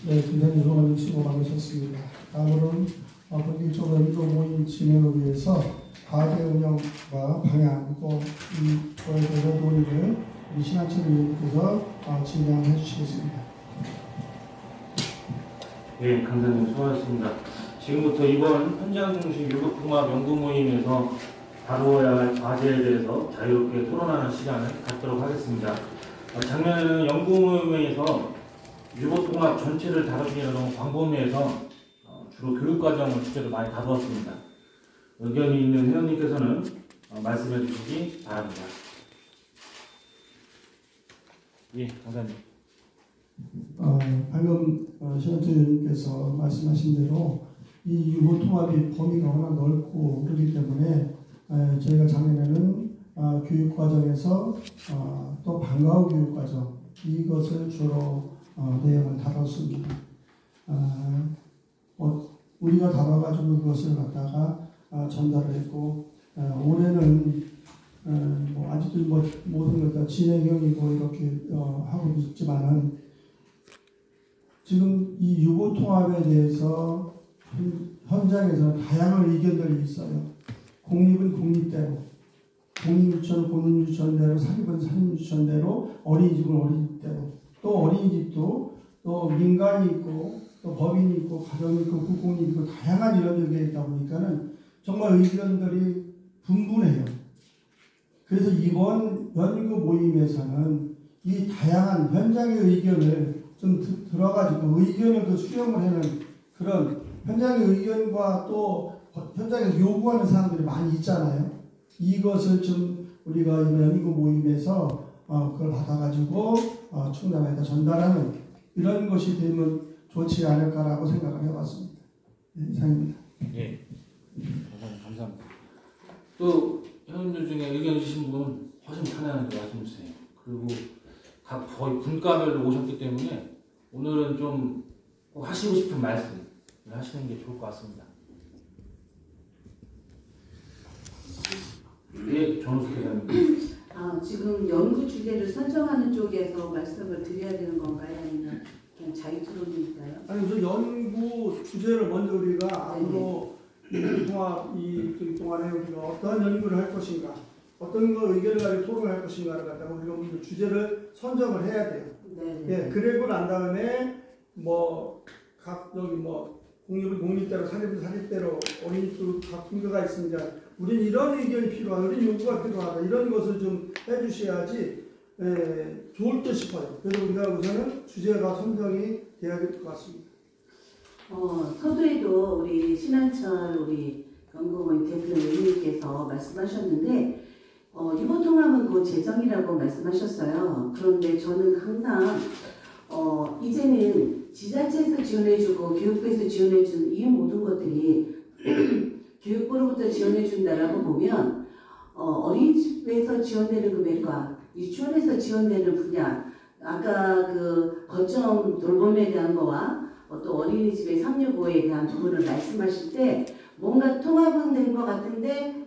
네, 김대중 의원님 수고 많으셨습니다. 다음으로는 본격적으로 연구 모임 진행을 위해서 과제 운영과 방향 또 이거에 대해서 논의를 우리 신한철 의원님께서 진행해 주시겠습니다. 네, 강사님 수고하셨습니다. 지금부터 이번 현장 중심 유급통합 연구 모임에서 다루어야 할 과제에 대해서 자유롭게 토론하는 시간을 갖도록 하겠습니다. 작년에는 연구 모임에서 유급통합 전체를 다루기에는 너무 광범위해서 주로 교육과정을 주제로 많이 다루었습니다. 의견이 있는 회원님께서는 말씀해 주시기 바랍니다. 예, 강사님. 방금 신한철 의원님께서 말씀하신 대로 이 유보통합이 범위가 워낙 넓고 그렇기 때문에 저희가 작년에는 교육과정에서 또 방과 후 교육과정 이것을 주로 내용을 다뤘습니다. 우리가 다뤄가지고 그것을 갖다가 전달을 했고 올해는 아직도 모든 것 다 진행형이고 이렇게 하고 있지만은 지금 이 유보통합에 대해서 현장에서 다양한 의견들이 있어요. 공립은 공립대로, 공립유치원은 공립유치원대로, 사립은 사립유치원대로, 어린이집은 어린이집대로, 또 어린이집도 또 민간이 있고 또 법인이 있고 가정이 있고 국공립이 있고 다양한 이런 의견이 있다 보니까는 정말 의견들이 분분해요. 그래서 이번 연구 모임에서는 이 다양한 현장의 의견을 좀 들어가지고 의견을 수렴을 하는 그런 현장의 의견과 또 현장에서 요구하는 사람들이 많이 있잖아요. 이것을 좀 우리가 이번 연구 모임에서 그걸 받아가지고 충남에다 전달하는 이런 것이 되면 좋지 않을까라고 생각을 해봤습니다. 네, 이상입니다. 예, 감사합니다. 또 회원들 중에 의견 주신 분 훨씬 편안하게 말씀 주세요. 그리고 각 거의 분과별로 오셨기 때문에 오늘은 좀 꼭 하시고 싶은 말씀을 하시는 게 좋을 것 같습니다. 예, 정숙 회장님. 지금 연구 주제를 선정하는 쪽에서 말씀을 드려야 되는 건가요? 아니면 그냥 자유 토론일까요? 아니, 저 연구 주제를 먼저 우리가 앞으로 이 동안에 우리가 어떤 연구를 할 것인가, 어떤 거 의견을 가지고 토론할 것인가를 갖다가 우리가 먼저 주제를 선정을 해야 돼요. 예, 그리고 난 다음에 공립은 공립대로, 사립은 사립대로, 어린이집도 각 분과가 있습니다. 우리는 이런 의견이 필요하다, 이런 요구가 필요하다, 이런 것을 좀 해주셔야지 좋을 듯 싶어요. 그래서 우리가 우선은 주제가 선정이 돼야 될 것 같습니다. 서두에도 우리 신한철 우리 연구모임 대표 의원님께서 말씀하셨는데 유보통합은 곧 재정이라고 말씀하셨어요. 그런데 저는 항상 이제는 지자체에서 지원해주고 교육부에서 지원해준 이 모든 것들이 교육부로부터 지원해준다라고 보면 어린이집에서 지원되는 금액과 유치원에서 지원되는 분야, 아까 그 거점 돌봄에 대한 거와 또 어린이집의 365에 대한 부분을 말씀하실 때 뭔가 통합은 된 것 같은데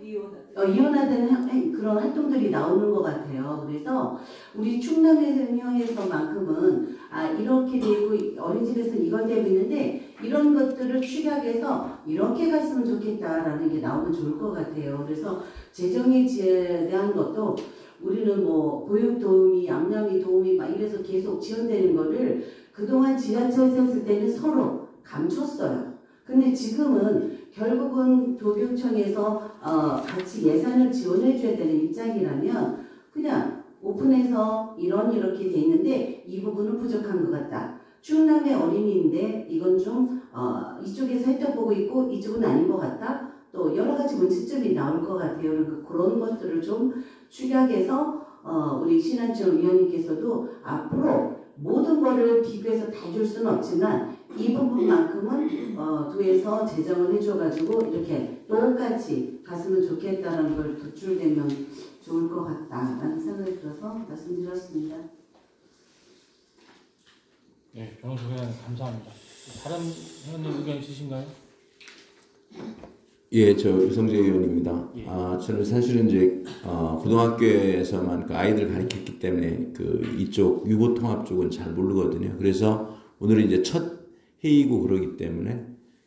이혼화된 그런 활동들이 나오는 것 같아요. 그래서 우리 충남에서만큼은 이렇게 되고 어린이집에서는 이걸 되고 있는데 이런 것들을 축약해서 이렇게 갔으면 좋겠다라는 게 나오면 좋을 것 같아요. 그래서 재정에 대한 것도 우리는 보육 도우미, 양념이 도우미 막 이래서 계속 지원되는 거를 그동안 지자체에서 했을 때는 서로 감췄어요. 근데 지금은 결국은 도교청에서 같이 예산을 지원해줘야 되는 입장이라면 그냥 오픈해서 이렇게 돼 있는데 이 부분은 부족한 것 같다. 충남의 어린이인데 이건 좀 이쪽에서 혜택 보고 있고 이쪽은 아닌 것 같다. 또 여러 가지 문제점이 나올 것 같아요. 그러니까 그런 것들을 좀 축약해서 우리 신한철 위원님께서도 앞으로 모든 거를 비교해서 다 줄 수는 없지만 이 부분만큼은 도에서 제정을 해줘가지고 이렇게 똑같이 갔으면 좋겠다는 걸 도출되면 좋을 것 같다라는 생각이 들어서 말씀드렸습니다. 네, 정숙 회장님 감사합니다. 다른 회원님 의견 있으신가요? 예, 저 유성재 의원입니다. 예. 저는 사실은 이제 고등학교에서만 그 아이들 가르쳤기 때문에 이쪽 유보통합 쪽은 잘 모르거든요. 그래서 오늘은 이제 첫 회의고 그러기 때문에,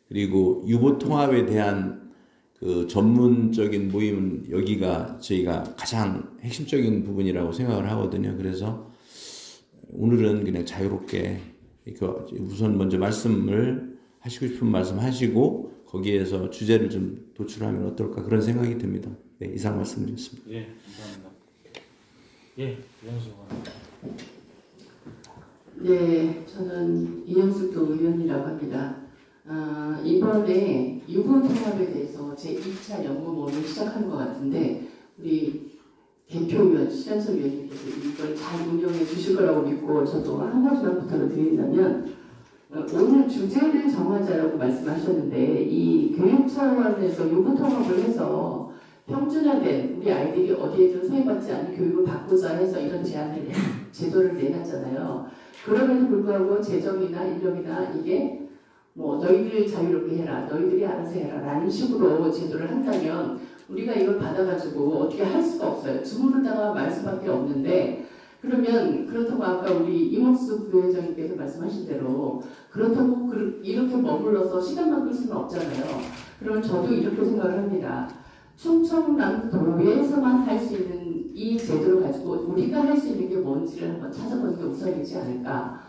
그리고 유보 통합에 대한 그 전문적인 모임은 여기가 저희가 가장 핵심적인 부분이라고 생각을 하거든요. 그래서 오늘은 그냥 자유롭게 우선 먼저 말씀을 하시고 싶은 말씀 하시고 거기에서 주제를 좀 도출하면 어떨까 그런 생각이 듭니다. 네, 이상 말씀드리겠습니다. 예, 감사합니다. 예, 이영수 의원. 네, 저는 이영숙도 의원이라고 합니다. 이번에 유보통합에 대해서 제2차 연구 모임을 시작한 것 같은데 우리 대표위원, 신한철 위원님께서 이걸 잘 운영해 주실 거라고 믿고 저도 한 가지만 부탁을 드린다면 오늘 주제를 정하자라고 말씀하셨는데 이 교육 차원에서 유보통합을 해서 평준화된 우리 아이들이 어디에 좀 소외받지 않는 교육을 받고자 해서 이런 제도를 내놨잖아요. 그럼에도 불구하고 재정이나 인력이나 이게 뭐 너희들 자유롭게 해라, 너희들이 알아서 해라 라는 식으로 제도를 한다면 우리가 이걸 받아가지고 어떻게 할 수가 없어요. 주무르다가 말 수밖에 없는데 그러면 그렇다고 아까 우리 이목수 부회장님께서 말씀하신 대로 그렇다고 이렇게 머물러서 시간만 끌 수는 없잖아요. 그러면 저도 이렇게 생각을 합니다. 충청남도에서만 할 수 있는 이 제도를 가지고 우리가 할 수 있는 게 뭔지를 한번 찾아보는 게 우선이지 않을까.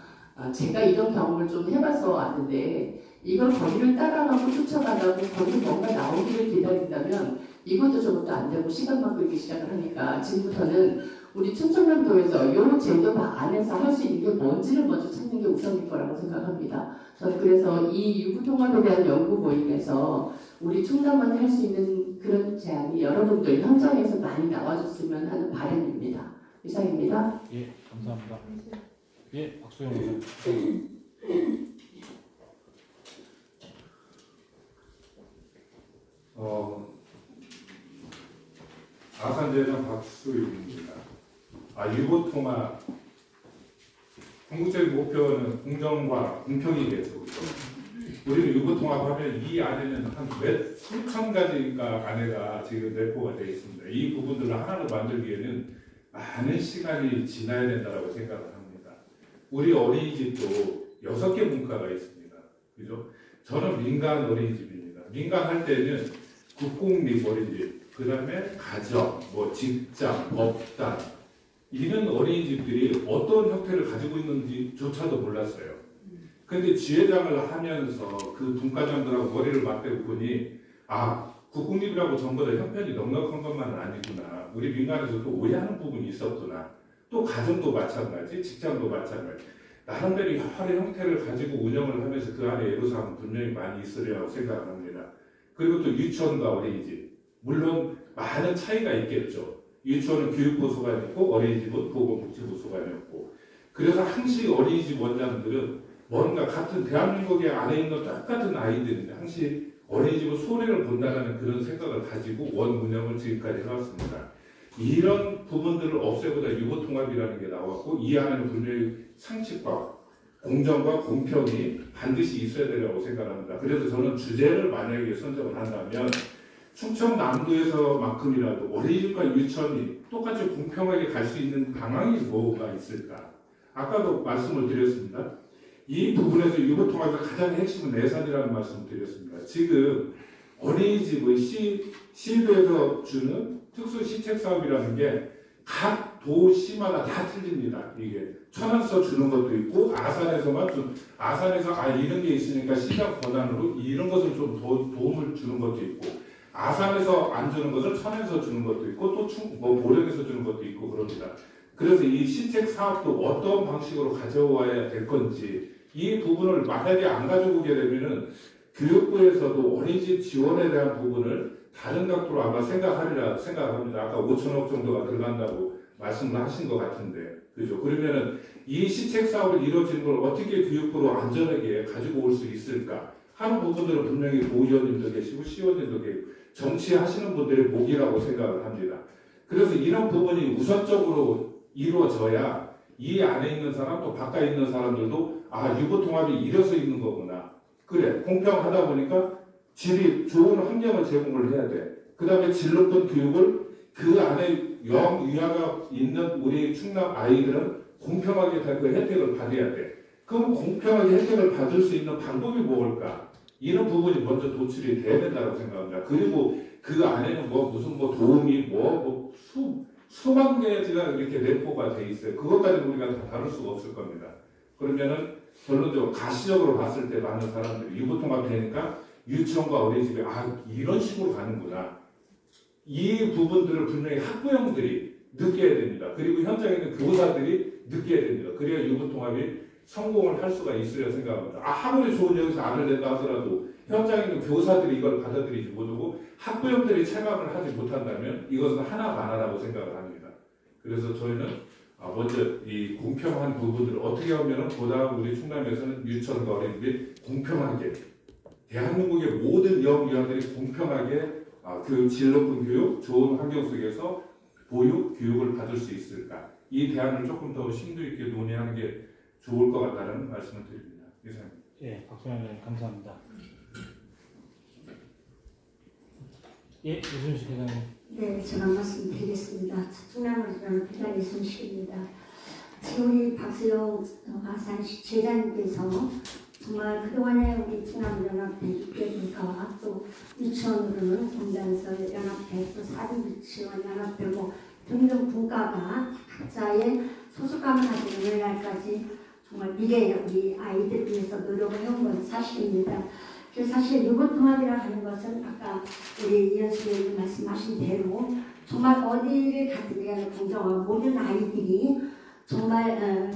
제가 이런 경험을 좀 해봐서 아는데 이걸 거기를 따라가고 쫓아가다고 거기 뭔가 나오기를 기다린다면 이것도 저것도 안 되고 시간만 끌기 시작을 하니까 지금부터는 우리 충청남도에서 이 제도 안에서 할 수 있는 게 뭔지를 먼저 찾는 게 우선일 거라고 생각합니다. 저는 그래서 이 유구통합에 대한 연구 모임에서 우리 충남만 할 수 있는 그런 제안이 여러분들 현장에서 많이 나와줬으면 하는 바람입니다. 이상입니다. 예, 감사합니다. 예, 박수영 의원. 아산대전 박수영입니다. 유보통합 궁극적인 목표는 공정과 공평이 돼서 우리는 유보통합하면 이 안에는 한 몇 수천 가지가 안에가 지금 내포가 되어 있습니다. 이 부분들을 하나로 만들기에는 많은 시간이 지나야 된다고 생각을 합니다. 우리 어린이집도 6개 분과가 있습니다. 그죠? 저는 민간 어린이집입니다. 민간 할 때는 국공립 어린이집, 그 다음에 가정, 직장, 법단 이런 어린이집들이 어떤 형태를 가지고 있는지조차도 몰랐어요. 근데 지회장을 하면서 그 분과장들하고 머리를 맞대고 보니 국공립이라고 전부 다 형편이 넉넉한 것만은 아니구나. 우리 민간에서도 오해하는 부분이 있었구나. 또 가정도 마찬가지, 직장도 마찬가지. 나름대로 여러 형태를 가지고 운영을 하면서 그 안에 애로사항은 분명히 많이 있으리라고 생각을 합니다. 그리고 또 유치원과 어린이집. 물론 많은 차이가 있겠죠. 유치원은 교육부 소관이 있고 어린이집은 보건복지부 소관이 있고. 그래서 항시 어린이집 원장들은 뭔가 같은 대한민국의 안에 있는 똑같은 아이들인데 항시 어린이집은 손해를 본다는 그런 생각을 가지고 원 운영을 지금까지 해왔습니다. 이런 부분들을 없애보다 유보통합이라는 게 나왔고 이 안에는 분명히 상식과 공정과 공평이 반드시 있어야 되라고 생각합니다. 그래서 저는 주제를 만약에 선정을 한다면 충청남도에서만큼이라도 어린이집과 유치원이 똑같이 공평하게 갈 수 있는 방향이 뭐가 있을까? 아까도 말씀을 드렸습니다. 이 부분에서 유보통합에서 가장 핵심은 예산이라는 말씀을 드렸습니다. 지금 어린이집의 시도에서 주는 특수시책사업이라는 게 각 도시마다 다 틀립니다. 이게 천안에서 주는 것도 있고 아산에서만 아산에서 이런 게 있으니까 시장 권한으로 이런 것을 좀 도움을 주는 것도 있고 아산에서 안 주는 것을 천안에서 주는 것도 있고 또 보령에서 주는 것도 있고 그럽니다. 그래서 이 시책 사업도 어떤 방식으로 가져와야 될 건지 이 부분을 만약에 안 가져오게 되면은 교육부에서도 어린이집 지원에 대한 부분을 다른 각도로 아마 생각하리라 생각합니다. 아까 5천억 정도가 들어간다고 말씀을 하신 것 같은데, 그죠? 그러면은 이 시책 사업을 이루어지는 걸 어떻게 교육부로 안전하게 가지고 올 수 있을까 하는 부분들은 분명히 도의원님도 계시고 시의원님도 계시고 정치하시는 분들의 목이라고 생각을 합니다. 그래서 이런 부분이 우선적으로 이루어져야 이 안에 있는 사람 또 바깥에 있는 사람들도 유보통합이 이래서 있는 거구나. 그래, 공평하다 보니까 질이 좋은 환경을 제공을 해야 돼. 그 다음에 질 높은 교육을 그 안에 영유아가 있는 우리 충남 아이들은 공평하게 그 혜택을 받아야 돼. 그럼 공평하게 혜택을 받을 수 있는 방법이 뭘까? 이런 부분이 먼저 도출이 돼야 된다고 생각합니다. 그리고 그 안에는 무슨 도움이 수만 가지가 이렇게 내포가 돼 있어요. 그것까지는 우리가 다 다룰 수가 없을 겁니다. 그러면은 결론적으로 가시적으로 봤을 때 많은 사람들이 유보통합되니까 유치원과 어린이집이 이런 식으로 가는구나. 이 부분들을 분명히 학부형들이 느껴야 됩니다. 그리고 현장에 있는 교사들이 느껴야 됩니다. 그래야 유보통합이 성공을 할 수가 있으려 생각합니다. 아무리 좋은 여기서 안을 낸다 하더라도 현장에 있는 교사들이 이걸 받아들이지 못하고 학부형들이 체감을 하지 못한다면 이것은 하나만하라고 생각을 합니다. 그래서 저희는 먼저 이 공평한 부분들을 어떻게 하면 보다 우리 충남에서는 유치원과 어린이들이 공평하게 대한민국의 모든 영유아들이 공평하게 질 높은 교육, 좋은 환경 속에서 보육, 교육을 받을 수 있을까? 이 대안을 조금 더 심도 있게 논의하는 게 좋을 것 같다는 말씀을 드립니다. 이상입니다. 예, 박수현 의원님 감사합니다. 예, 유순식 회장님. 네, 제가 말씀드리겠습니다. 충남으로 저는 부장 이순식입니다. 지금 우리 박수영 아산시 제자님께서 정말 그동안에 우리 충남연합회 육개국가와 또 유치원으로는 공단서 연합회 또 사립유치원 연합회 등등 분과가 각자의 소속감을 가지고 오늘날까지 정말 미래의 우리 아이들을 위해서 노력을 해온 건 사실입니다. 그래서 사실 유보통합이라 하는 것은 아까 우리 이현수 의원님 말씀하신 대로 정말 어디를 가든 간에 공정한 모든 아이들이 정말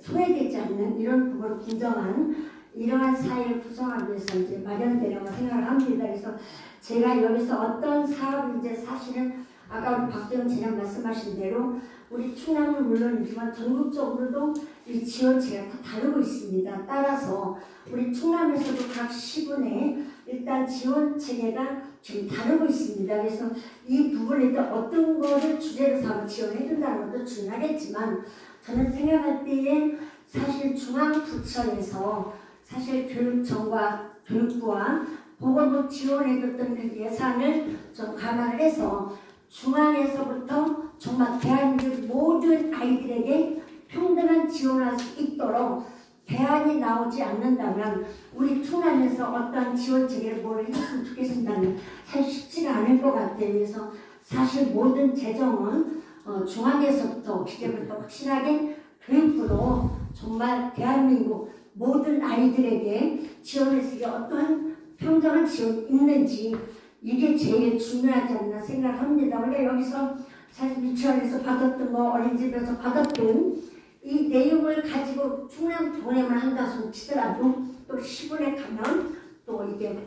소외되지 않는 이런 부분으로 공정한 이러한 사회를 구성하기 위해서 이제 마련되려고 생각을 합니다. 그래서 제가 여기서 어떤 사업을 이제 사실은 아까 우리 박수영 재장 말씀하신 대로 우리 충남은 물론이지만 전국적으로도 이 지원체가 다 다르고 있습니다. 따라서 우리 충남에서도 각 시군에 일단 지원 체계가 지금 다르고 있습니다. 그래서 이 부분에 어떤 거를 주제로 삼아 지원해 준다는 것도 중요하겠지만 저는 생각할 때에 사실 중앙부처에서 사실 교육청과 교육부와 보건부 지원해줬던 그 예산을 좀 감안을 해서 중앙에서부터 정말 대한민국 모든 아이들에게 평등한 지원할 수 있도록 대안이 나오지 않는다면 우리 충남에서 어떤 지원 체계를 뭘 했으면 좋겠습니다면 사실 쉽지가 않을 것 같아요. 그래서 사실 모든 재정은 중앙에서부터 기재부터 확실하게 교육부로 정말 대한민국 모든 아이들에게 지원할 수 있게 어떠한 평등한 지원이 있는지 이게 제일 중요하지 않나 생각합니다. 원래 여기서 사실 유치원에서 받았던 어린이집에서 받았던 이 내용을 가지고 충남 보내만 한다고 치더라도 또 시군에 가면 또 이게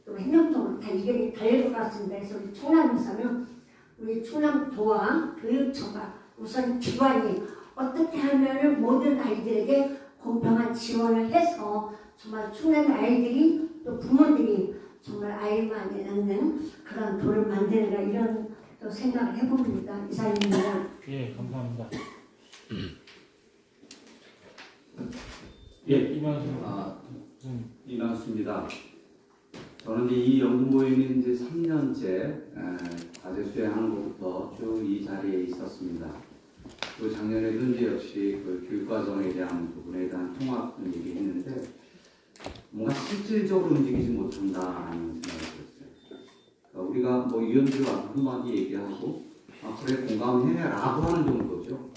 또 행정적으로 다 이견이 달릴 것 같습니다. 그래서 우리 충남에서는 우리 충남도와 교육청과 우선 기관이 어떻게 하면은 모든 아이들에게 공평한 지원을 해서 정말 충남의 아이들이 또 부모들이 정말 아이만 낳는 그런 도를 만드는가 이런 또 생각을 해봅니다. 이상입니다. 예, 감사합니다. 예, 이만수. 이만수입니다. 저는 이 연구 모임이 이제 3년째 과제 수행하는 것부터 쭉 이 자리에 있었습니다. 또 작년에도 이제 역시 그 교육과정에 대한 부분에 대한 통합 얘기했는데 뭔가 실질적으로 움직이지 못한다는 생각이 들었어요. 그러니까 우리가 위원들이 와서 한마디 얘기하고 그래 공감해라고 하는 정도죠.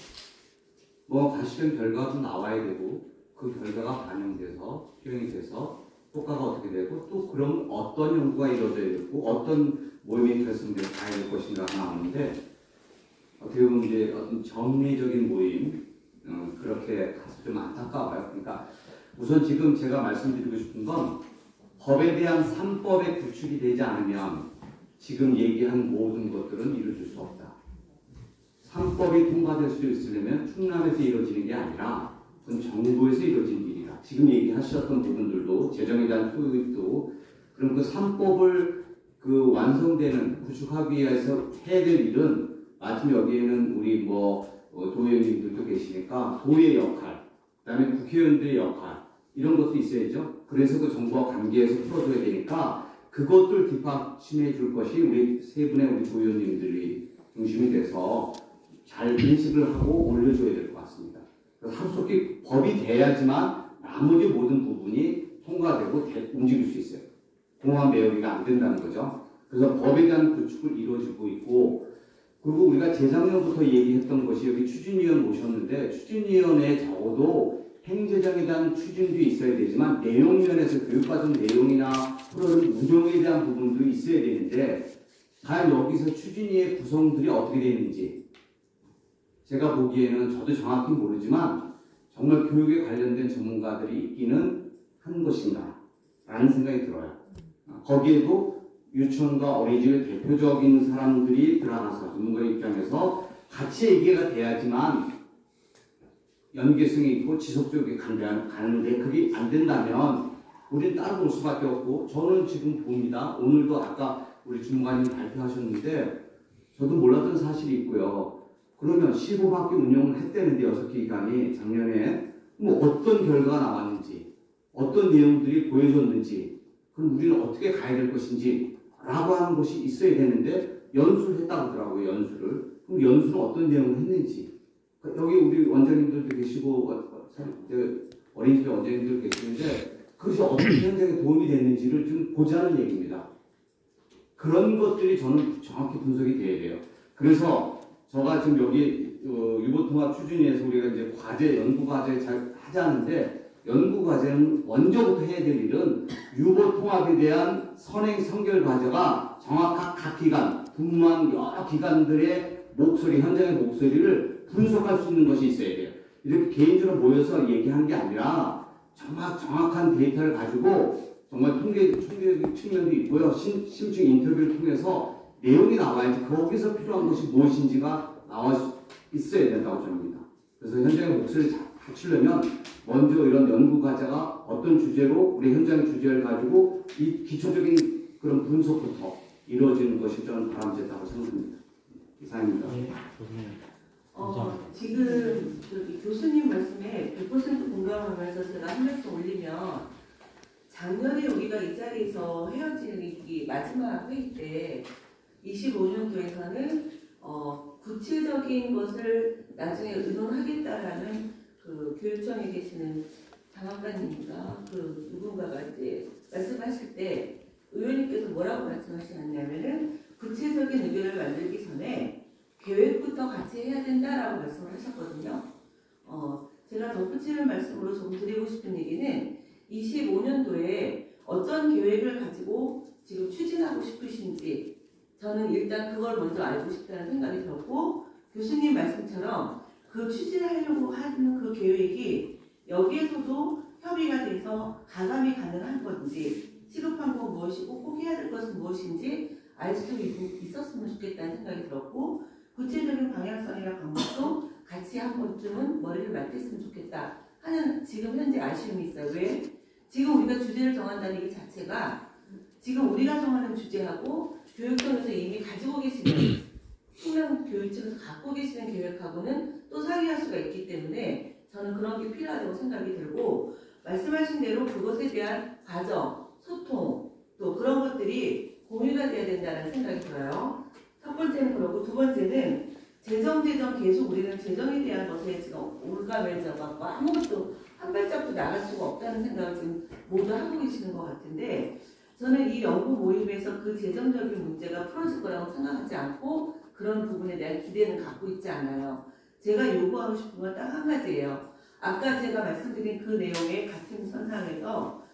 가시적 결과도 나와야 되고 그 결과가 반영돼서 수용이 돼서 효과가 어떻게 되고 또 그럼 어떤 연구가 이루어져야 되고 어떤 모임이 결성돼서 가야 될 것인가가 나오는데 어떻게 보면 이제 어떤 정례적인 모임 그렇게 가서 좀 안타까워요. 그러니까 우선 지금 제가 말씀드리고 싶은 건 법에 대한 3법의 구축이 되지 않으면 지금 얘기한 모든 것들은 이루어질 수 없다. 3법이 통과될 수 있으려면 충남에서 이루어지는 게 아니라 그건 정부에서 이루어진 일이다. 지금 얘기하셨던 부분들도 재정에 대한 토익도 그럼 그 3법을 그 완성되는 구축하기 위해서 해야 될 일은 마침 여기에는 우리 도의원님들도 계시니까 도의 역할, 그다음에 국회의원들의 역할 이런 것도 있어야죠. 그래서 그 정부와 관계에서 풀어줘야 되니까 그것들 뒷받침해 줄 것이 우리 세 분의 우리 도의원님들이 중심이 돼서 잘 인식을 하고 올려줘야 될 것 같습니다. 그래서 하루속히 법이 돼야지만 나머지 모든 부분이 통과되고 움직일 수 있어요. 공항 매여기가 안 된다는 거죠. 그래서 법에 대한 구축을 이루어지고 있고, 그리고 우리가 재작년부터 얘기했던 것이 여기 추진위원 모셨는데, 추진위원회에 적어도 행재정에 대한 추진도 있어야 되지만 내용면에서 교육과정 내용이나 프로그램 운영에 대한 부분도 있어야 되는데, 과연 여기서 추진위의 구성들이 어떻게 되는지 제가 보기에는, 저도 정확히 모르지만 정말 교육에 관련된 전문가들이 있기는 한 것인가 라는 생각이 들어요. 거기에도 유치원과 어린이집의 대표적인 사람들이 들어가서 전문가 입장에서 같이 얘기가 돼야지만 연계성이 있고 지속적으로 가는데, 그게 안 된다면 우리는 따로 볼 수밖에 없고, 저는 지금 봅니다. 오늘도 아까 우리 주무관님 발표하셨는데 저도 몰랐던 사실이 있고요. 그러면 15바퀴 운영을 했다는데 6개 기관이 작년에 뭐 어떤 결과가 나왔는지, 어떤 내용들이 보여줬는지, 그럼 우리는 어떻게 가야 될 것인지 라고 하는 것이 있어야 되는데 연수를 했다고 하더라고요. 연수를. 그럼 연수는 어떤 내용을 했는지, 여기 우리 원장님들도 계시고 어린이집 원장님들 계시는데 그것이 어떤 현장에 도움이 됐는지를 좀 보자는 얘기입니다. 그런 것들이 저는 정확히 분석이 돼야 돼요. 그래서 제가 지금 여기 유보통합 추진위에서 우리가 이제 과제, 연구과제 잘 하자는데, 연구과제는 먼저부터 해야 될 일은 유보통합에 대한 선행 선결 과제가 정확한 각 기관, 분무한 여러 기관들의 목소리, 현장의 목소리를 분석할 수 있는 것이 있어야 돼요. 이렇게 개인적으로 모여서 얘기하는 게 아니라 정확한 데이터를 가지고 정말 통계적 측면도 있고요. 심층 인터뷰를 통해서 내용이 나와야지 거기서 필요한 것이 무엇인지가 나와 있어야 된다고 저는. 그래서 현장의 목소리를 갖추려면 먼저 이런 연구과제가 어떤 주제로 우리 현장의 주제를 가지고 이 기초적인 그런 분석부터 이루어지는 것이 저는 바람직하다고 생각합니다. 이상입니다. 네, 지금 교수님 말씀에 100% 공감하면서 제가 한 말씀 올리면, 작년에 우리가 이 자리에서 헤어지는 이 마지막 회의 때 25년도에서는 구체적인 것을 나중에 의논하겠다라는 그 교육청에 계시는 장학관님인가 누군가가 이제 말씀하실 때 의원님께서 뭐라고 말씀하시냐면은 구체적인 의견을 만들기 전에 계획부터 같이 해야 된다라고 말씀을 하셨거든요. 제가 덧붙이는 말씀으로 좀 드리고 싶은 얘기는 25년도에 어떤 계획을 가지고 지금 추진하고 싶으신지 저는 일단 그걸 먼저 알고 싶다는 생각이 들었고, 교수님 말씀처럼 그 추진하려고 하는 그 계획이 여기에서도 협의가 돼서 가감이 가능한 건지, 시급한 건 무엇이고 꼭 해야 될 것은 무엇인지 알 수 있었으면 좋겠다는 생각이 들었고, 구체적인 방향성이나 방법도 같이 한 번쯤은 머리를 맞댔으면 좋겠다 하는 지금 현재 아쉬움이 있어요. 왜? 지금 우리가 주제를 정한다는 이 자체가 지금 우리가 정하는 주제하고 교육청에서 이미 가지고 계시는, 숙련교육청에서 갖고 계시는 계획하고는 또 상이할 수가 있기 때문에 저는 그런 게 필요하다고 생각이 들고, 말씀하신 대로 그것에 대한 과정, 소통, 또 그런 것들이 공유가 돼야 된다는 생각이 들어요. 첫 번째는 그렇고, 두 번째는 재정 계속 우리는 재정에 대한 것에 지금 올가매져갖고 아무것도 한 발짝도 나갈 수가 없다는 생각을 지금 모두 하고 계시는 것 같은데, 저는 이 연구 모임에서 그 재정적인 문제가 풀어질 거라고 생각하지 않고 그런 부분에 대한 기대는 갖고 있지 않아요. 제가 요구하고 싶은 건 딱 한 가지예요. 아까 제가 말씀드린 그 내용의 같은 선상에서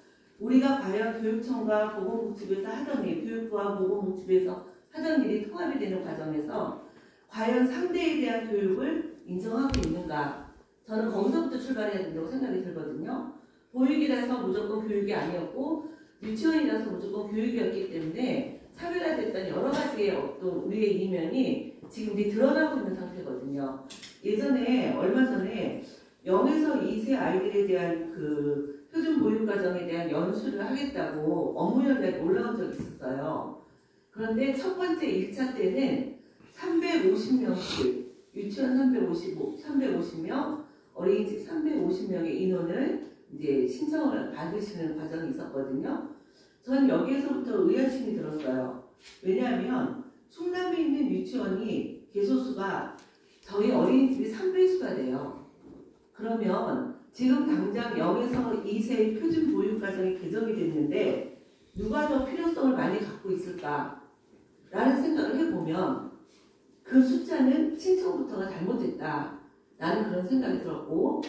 우리가 과연 교육청과 보건복지부에서 하던 일, 교육부와 보건복지부에서 하던 일이 통합이 되는 과정에서 과연 상대에 대한 교육을 인정하고 있는가? 저는 거기서부터 출발해야 된다고 생각이 들거든요. 보육이라서 무조건 교육이 아니었고 유치원이라서 무조건 교육이었기 때문에 차별화됐던 여러 가지의 어떤 우리의 이면이 지금 드러나고 있는 상태거든요. 예전에 얼마 전에 0에서 2세 아이들에 대한 그 표준 보육 과정에 대한 연수를 하겠다고 업무 연락이 올라온 적이 있었어요. 그런데 첫 번째 1차 때는 350명씩 유치원 350명, 어린이집 350명의 인원을 이제 신청을 받으시는 과정이 있었거든요. 전 여기에서부터 의아심이 들었어요. 왜냐하면 충남에 있는 유치원이 개소수가 저희 어린이집이 3배수가 돼요. 그러면 지금 당장 0에서 2세의 표준 보육과정이 개정이 됐는데 누가 더 필요성을 많이 갖고 있을까? 라는 생각을 해보면 그 숫자는 신청부터가 잘못됐다라는 그런 생각이 들었고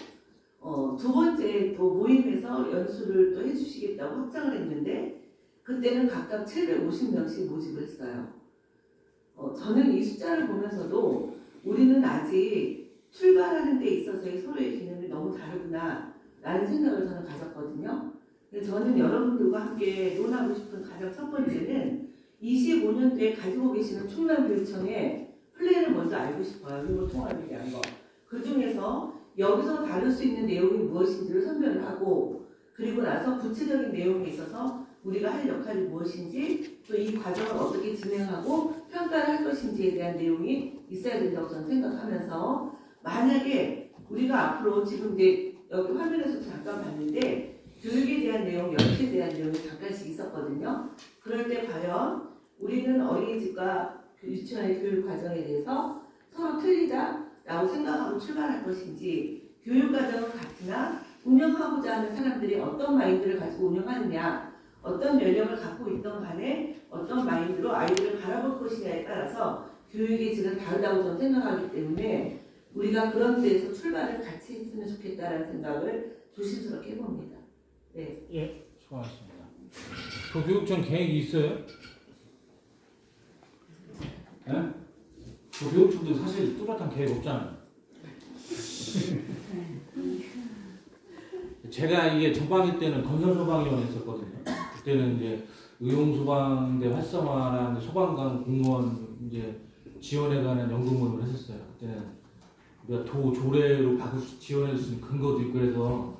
두 번째 또 모임에서 연수를 또 해주시겠다고 확장을 했는데 그때는 각각 750명씩 모집을 했어요. 저는 이 숫자를 보면서도 우리는 아직 출발하는 데 있어서의 서로의 개념이 너무 다르구나 라는 생각을 저는 가졌거든요. 그래서 저는 여러분들과 함께 논하고 싶은 가장 첫 번째는 25년도에 가지고 계시는 충남교육청의 플랜을 먼저 알고 싶어요. 유보 통합에 대한 거. 그 중에서 여기서 다룰 수 있는 내용이 무엇인지를 선별을 하고 그리고 나서 구체적인 내용에 있어서 우리가 할 역할이 무엇인지 또 이 과정을 어떻게 진행하고 평가를 할 것인지에 대한 내용이 있어야 된다고 저는 생각하면서 만약에 우리가 앞으로 지금 이제 여기 화면에서 잠깐 봤는데 교육에 대한 내용, 연수에 대한 내용이 잠깐씩 있었거든요. 그럴 때 과연 우리는 어린이집과 유치원의 교육 과정에 대해서 서로 틀리다라고 생각하고 출발할 것인지 교육 과정은 같으나 운영하고자 하는 사람들이 어떤 마인드를 가지고 운영하느냐 어떤 연령을 갖고 있던 간에 어떤 마인드로 아이들을 바라볼 것이냐에 따라서 교육의 질은 다르다고 저는 생각하기 때문에 우리가 그런 데에서 출발을 같이 했으면 좋겠다라는 생각을 조심스럽게 해봅니다. 네. 예, 수고하셨습니다. 교육청 계획이 있어요? 예? 교육청도 사실 뚜렷한 계획 없잖아요. 제가 이게 전방위 때는 건설소방위원 했었거든요. 그때는 이제 의용소방대 활성화나 소방관 공무원 이제 지원해가는 연구모임을 했었어요. 그때는 우리가 도 조례로 지원할 수 있는 근거도 있고 해서